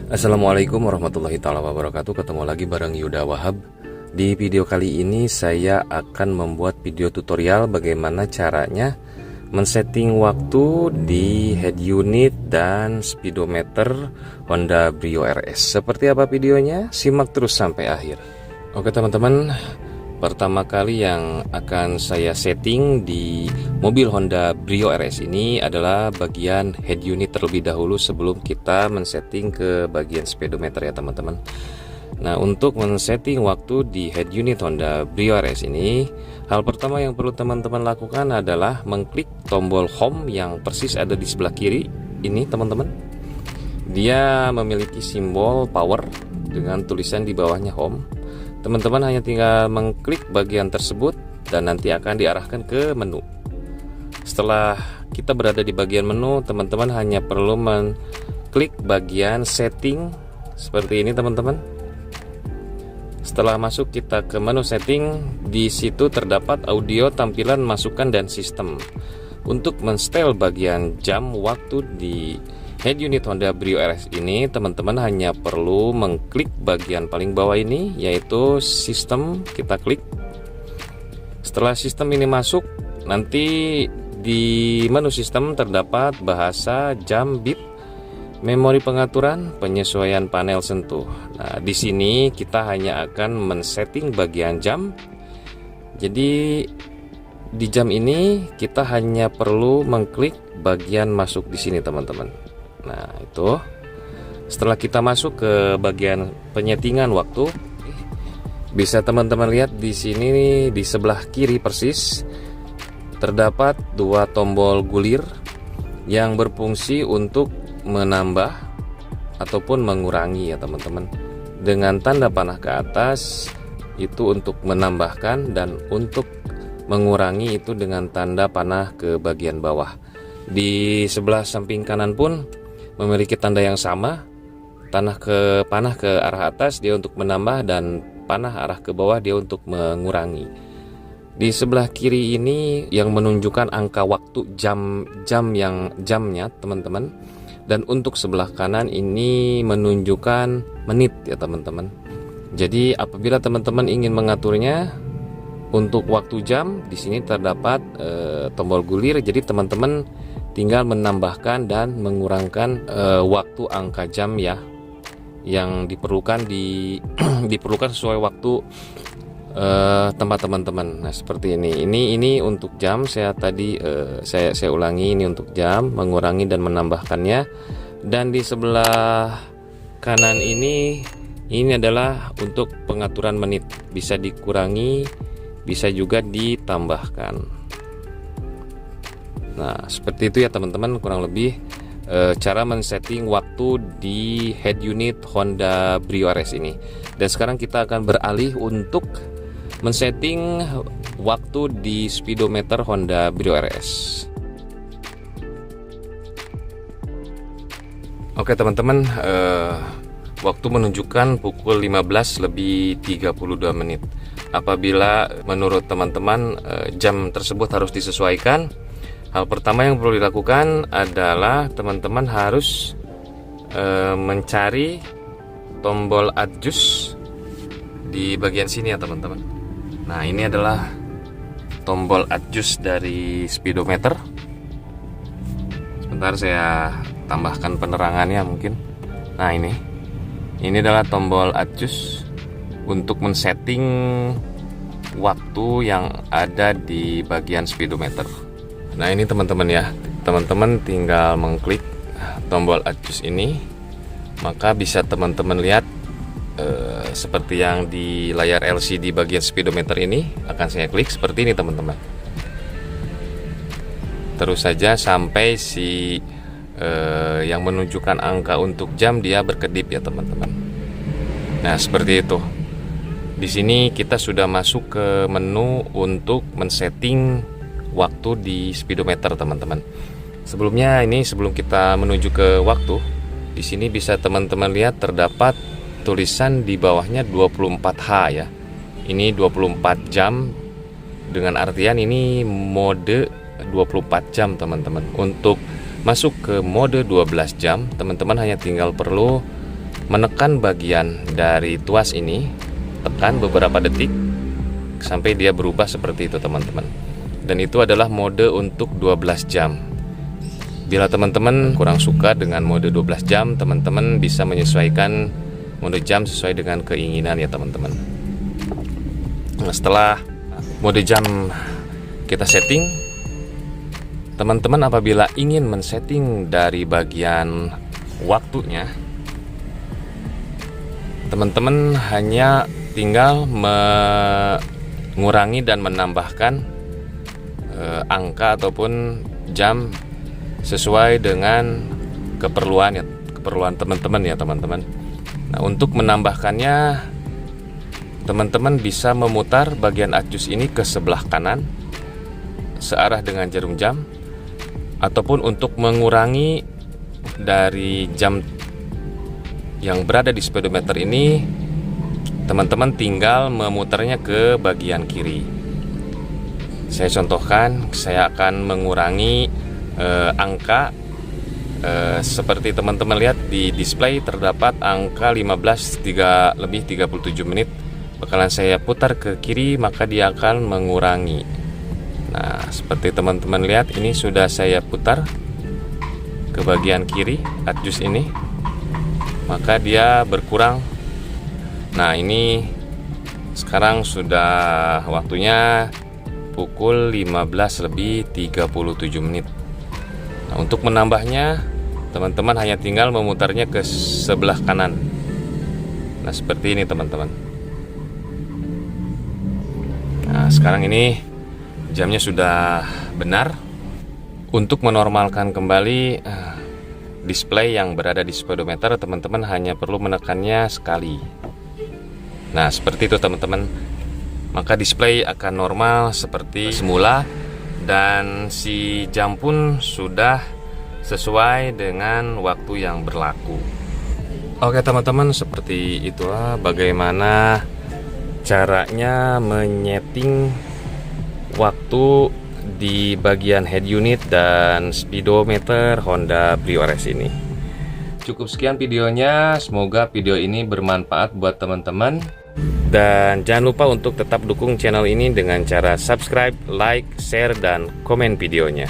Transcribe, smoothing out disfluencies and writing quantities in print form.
Assalamualaikum warahmatullahi taala wabarakatuh. Ketemu lagi bareng Yuda Wahab. Di video kali ini saya akan membuat video tutorial bagaimana caranya men-setting waktu di head unit dan speedometer Honda Brio RS. Seperti apa videonya? Simak terus sampai akhir. Oke teman-teman, pertama kali yang akan saya setting di mobil Honda Brio RS ini adalah bagian head unit terlebih dahulu sebelum kita men-setting ke bagian speedometer ya teman-teman. Nah, untuk men-setting waktu di head unit Honda Brio RS ini, hal pertama yang perlu teman-teman lakukan adalah mengklik tombol home yang persis ada di sebelah kiri ini teman-teman. Dia memiliki simbol power dengan tulisan di bawahnya home. Teman-teman hanya tinggal mengklik bagian tersebut dan nanti akan diarahkan ke menu. Setelah kita berada di bagian menu, teman-teman hanya perlu mengklik bagian setting seperti ini teman-teman. Setelah masuk kita ke menu setting, di situ terdapat audio, tampilan, masukan, dan sistem. Untuk men-setel bagian jam waktu di head unit Honda Brio RS ini, teman-teman hanya perlu mengklik bagian paling bawah ini, yaitu sistem. Kita klik. Setelah sistem ini masuk, nanti di menu sistem terdapat bahasa, jam, bit, memori pengaturan, penyesuaian panel sentuh. Nah, di sini kita hanya akan men-setting bagian jam. Jadi di jam ini kita hanya perlu mengklik bagian masuk di sini teman-teman. Nah, itu. Setelah kita masuk ke bagian penyetingan waktu, bisa teman-teman lihat di sini di sebelah kiri persis terdapat dua tombol gulir yang berfungsi untuk menambah ataupun mengurangi ya teman-teman. Dengan tanda panah ke atas itu untuk menambahkan dan untuk mengurangi itu dengan tanda panah ke bagian bawah. Di sebelah samping kanan pun memiliki tanda yang sama. Panah ke arah atas dia untuk menambah dan panah arah ke bawah dia untuk mengurangi. Di sebelah kiri ini yang menunjukkan angka waktu jamnya teman-teman. Dan untuk sebelah kanan ini menunjukkan menit ya teman-teman. Jadi apabila teman-teman ingin mengaturnya untuk waktu jam, di sini terdapat tombol gulir. Jadi teman-teman tinggal menambahkan dan mengurangkan waktu angka jam ya yang diperlukan diperlukan sesuai waktu tempat teman-teman. Nah, seperti ini. Ini untuk jam. Saya ulangi, ini untuk jam, mengurangi dan menambahkannya. Dan di sebelah kanan ini adalah untuk pengaturan menit. Bisa dikurangi, bisa juga ditambahkan. Nah, seperti itu ya teman-teman, kurang lebih cara men-setting waktu di head unit Honda Brio RS ini. Dan sekarang kita akan beralih untuk men-setting waktu di speedometer Honda Brio RS. Oke teman-teman, waktu menunjukkan pukul 15:32 menit. Apabila menurut teman-teman jam tersebut harus disesuaikan, hal pertama yang perlu dilakukan adalah teman-teman harus mencari tombol adjust di bagian sini ya teman-teman. Nah, ini adalah tombol adjust dari speedometer. Sebentar saya tambahkan penerangannya mungkin. Nah, ini adalah tombol adjust untuk men-setting waktu yang ada di bagian speedometer. Nah, ini teman-teman ya. Teman-teman tinggal mengklik tombol adjust ini, maka bisa teman-teman lihat seperti yang di layar LCD bagian speedometer ini. Akan saya klik seperti ini teman-teman. Terus saja sampai yang menunjukkan angka untuk jam dia berkedip ya teman-teman. Nah, seperti itu. Di sini kita sudah masuk ke menu untuk men-setting waktu di speedometer teman-teman. Sebelumnya sebelum kita menuju ke waktu, di sini bisa teman-teman lihat terdapat tulisan di bawahnya 24H ya. Ini 24 jam dengan artian ini mode 24 jam teman-teman. Untuk masuk ke mode 12 jam, teman-teman hanya tinggal perlu menekan bagian dari tuas ini, tekan beberapa detik sampai dia berubah seperti itu teman-teman. Dan itu adalah mode untuk 12 jam. Bila teman-teman kurang suka dengan mode 12 jam, teman-teman bisa menyesuaikan mode jam sesuai dengan keinginan ya teman-teman. Nah, setelah mode jam kita setting, teman-teman apabila ingin men-setting dari bagian waktunya, teman-teman hanya tinggal mengurangi dan menambahkan angka ataupun jam sesuai dengan keperluan teman-teman ya teman-teman. Nah, untuk menambahkannya, teman-teman bisa memutar bagian adjust ini ke sebelah kanan searah dengan jarum jam, ataupun untuk mengurangi dari jam yang berada di speedometer ini, teman-teman tinggal memutarnya ke bagian kiri. Saya contohkan, saya akan mengurangi angka seperti teman-teman lihat di display terdapat angka 15:37 menit. Bakalan saya putar ke kiri, maka dia akan mengurangi. Nah, seperti teman-teman lihat, ini sudah saya putar ke bagian kiri adjust ini, maka dia berkurang. Nah, ini sekarang sudah waktunya pukul 15:37 menit. Nah, untuk menambahnya, teman-teman hanya tinggal memutarnya ke sebelah kanan. Nah, seperti ini teman-teman. Nah, sekarang ini jamnya sudah benar. Untuk menormalkan kembali display yang berada di speedometer, teman-teman hanya perlu menekannya sekali. Nah, seperti itu teman-teman. Maka display akan normal seperti semula, dan si jam pun sudah sesuai dengan waktu yang berlaku. Oke teman-teman, seperti itulah bagaimana caranya menyeting waktu di bagian head unit dan speedometer Honda Brio RS ini. Cukup sekian videonya, semoga video ini bermanfaat buat teman-teman. Dan jangan lupa untuk tetap dukung channel ini dengan cara subscribe, like, share, dan komen videonya.